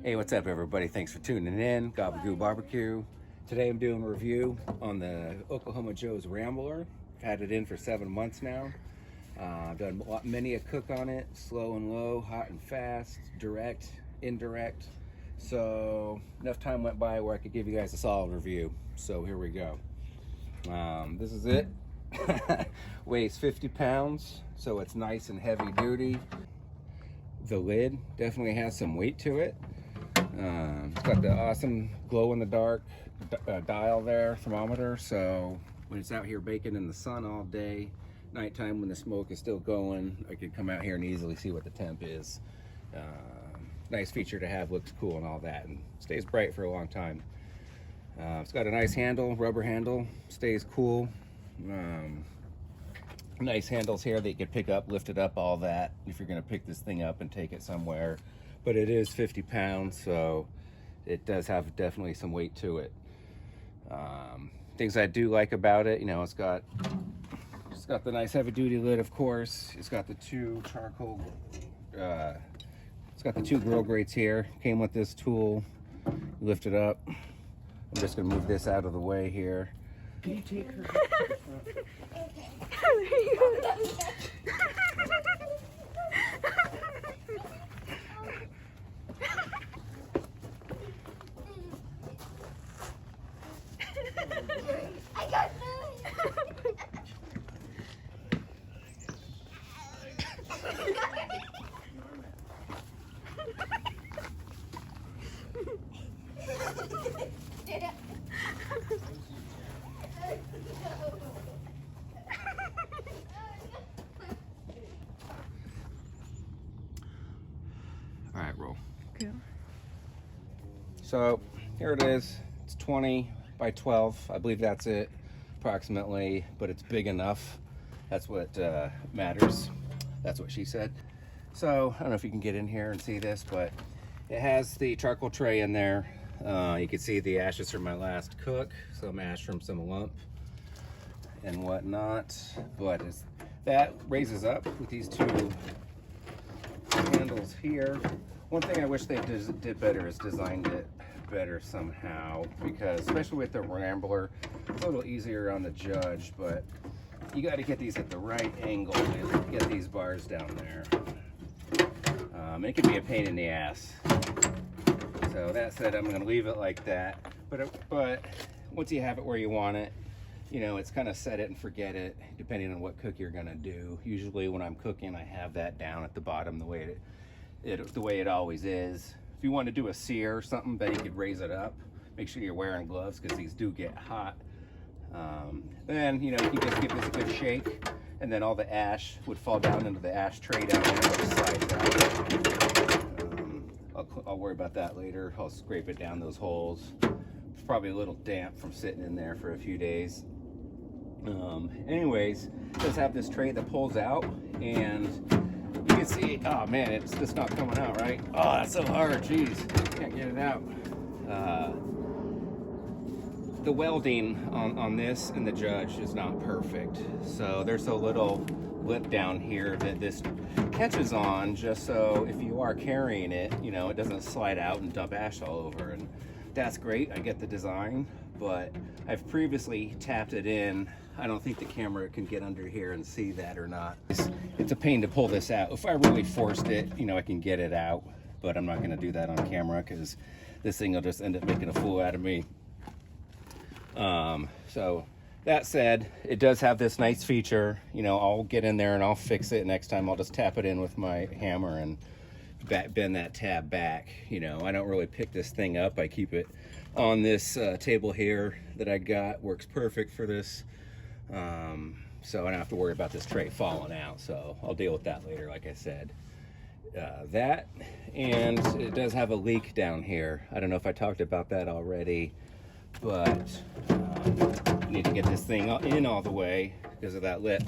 Hey, what's up, everybody? Thanks for tuning in. Gabagoo Barbecue. Today I'm doing a review on the Oklahoma Joe's Rambler. I've had it in for 7 months now. I've done many a cook on it, slow and low, hot and fast, direct, indirect. So enough time went by where I could give you guys a solid review. So here we go. This is it. Weighs 50 pounds, so it's nice and heavy duty. The lid definitely has some weight to it. It's got the awesome glow-in-the-dark dial there, thermometer, so when it's out here baking in the sun all day, nighttime when the smoke is still going, I could come out here and easily see what the temp is. Nice feature to have, looks cool and all that, and stays bright for a long time. It's got a nice handle, rubber handle, stays cool. Nice handles here that you can pick up, lift it up, all that, if you're going to pick this thing up and take it somewhere. But it is 50 pounds, so it does have definitely some weight to it. Things I do like about it, you know, it's got the nice heavy duty lid, of course. It's got the two charcoal, it's got the two grill grates here. Came with this tool, lift it up. I'm just gonna move this out of the way here. Can you take her? All right, roll. Okay. So here it is. It's 20 by 12. I believe that's it, approximately, but it's big enough. That's what matters. That's what she said. So I don't know if you can get in here and see this, but it has the charcoal tray in there. You can see the ashes from my last cook, some ash from some lump and whatnot. But that raises up with these two handles here. One thing I wish they did better is designed it better somehow, because especially with the Rambler, it's a little easier on the judge, but you got to get these at the right angle and get these bars down there. It can be a pain in the ass. So that said, I'm going to leave it like that. But once you have it where you want it, you know, it's kind of set it and forget it, depending on what cook you're going to do. Usually when I'm cooking, I have that down at the bottom the way it always is. If you want to do a sear or something, then you could raise it up. Make sure you're wearing gloves because these do get hot. Then, you know, you can just give this a good shake, and then all the ash would fall down into the ashtray down there, which slides out. I'll worry about that later. I'll scrape it down those holes. It's probably a little damp from sitting in there for a few days. Anyways, it does have this tray that pulls out, and you can see, oh man, it's just not coming out, right? Oh, that's so hard, jeez, can't get it out. The welding on this and the judge is not perfect. So there's a little lip down here that this catches on, just so if you are carrying it, you know, it doesn't slide out and dump ash all over. And that's great, I get the design, but I've previously tapped it in. I don't think the camera can get under here and see that or not. It's a pain to pull this out. If I really forced it, you know, I can get it out, but I'm not going to do that on camera because this thing will just end up making a fool out of me. So that said, it does have this nice feature. You know, I'll get in there and I'll fix it. Next time I'll just tap it in with my hammer and bend that tab back. You know, I don't really pick this thing up. I keep it on this table here that I got. Works perfect for this. So I don't have to worry about this tray falling out. So I'll deal with that later, like I said. That, and it does have a leak down here. I don't know if I talked about that already, but I need to get this thing in all the way because of that lip.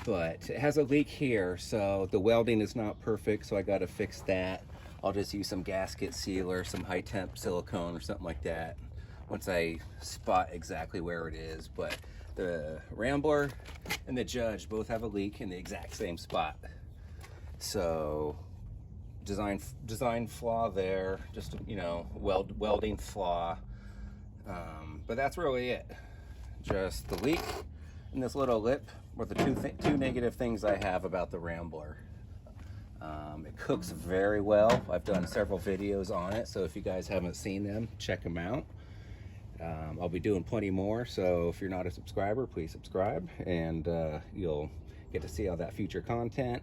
But it has a leak here, so the welding is not perfect, so I got to fix that. I'll just use some gasket sealer, some high temp silicone or something like that once I spot exactly where it is. But the Rambler and the Judge both have a leak in the exact same spot. So design flaw there, just, you know, welding flaw. But that's really it. Just the leak and this little lip were the two negative things I have about the Rambler. It cooks very well. I've done several videos on it, so if you guys haven't seen them, check them out. I'll be doing plenty more, so if you're not a subscriber, please subscribe, and you'll get to see all that future content.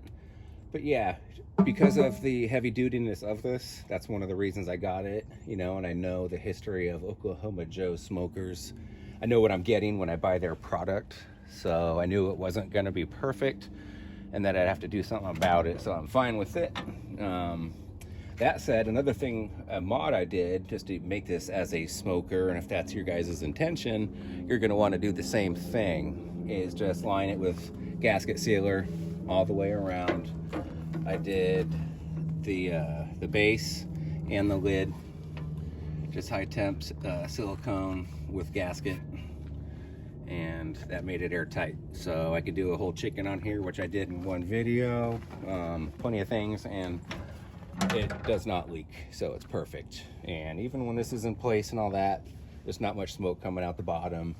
But yeah, because of the heavy dutiness of this, that's one of the reasons I got it, you know, and I know the history of Oklahoma Joe smokers. I know what I'm getting when I buy their product, so I knew it wasn't going to be perfect and that I'd have to do something about it, so I'm fine with it. That said, another thing, a mod I did just to make this as a smoker, and if that's your guys' intention, you're going to want to do the same thing, is just line it with gasket sealer all the way around. I did the base and the lid, just high temp silicone with gasket, and that made it airtight. So I could do a whole chicken on here, which I did in one video, plenty of things, and it does not leak, so it's perfect. And even when this is in place and all that, there's not much smoke coming out the bottom.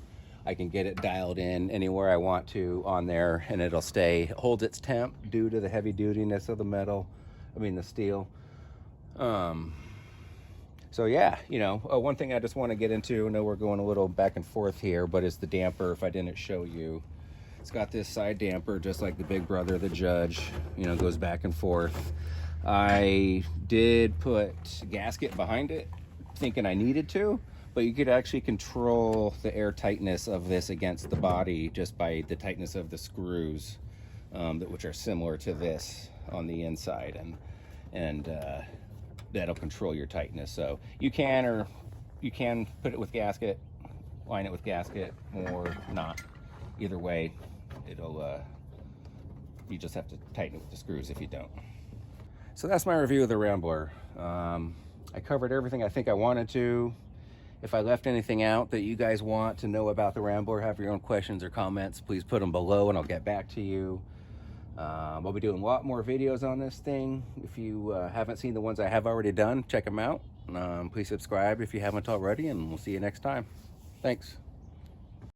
I can get it dialed in anywhere I want to on there, and it'll holds its temp due to the heavy dutiness of the the steel. So yeah, you know, one thing I just want to get into, I know we're going a little back and forth here, but it's the damper. If I didn't show you, it's got this side damper just like the Big Brother, the Judge, you know, goes back and forth. I did put gasket behind it thinking I needed to, but you could actually control the air tightness of this against the body just by the tightness of the screws, which are similar to this on the inside, and that'll control your tightness. So you can put it with gasket, line it with gasket, or not. Either way, it'll you just have to tighten it with the screws if you don't. So that's my review of the Rambler. I covered everything I think I wanted to. If I left anything out that you guys want to know about the Rambler, have your own questions or comments, please put them below and I'll get back to you. I'll be doing a lot more videos on this thing. If you haven't seen the ones I have already done, check them out. Please subscribe if you haven't already, and we'll see you next time. Thanks.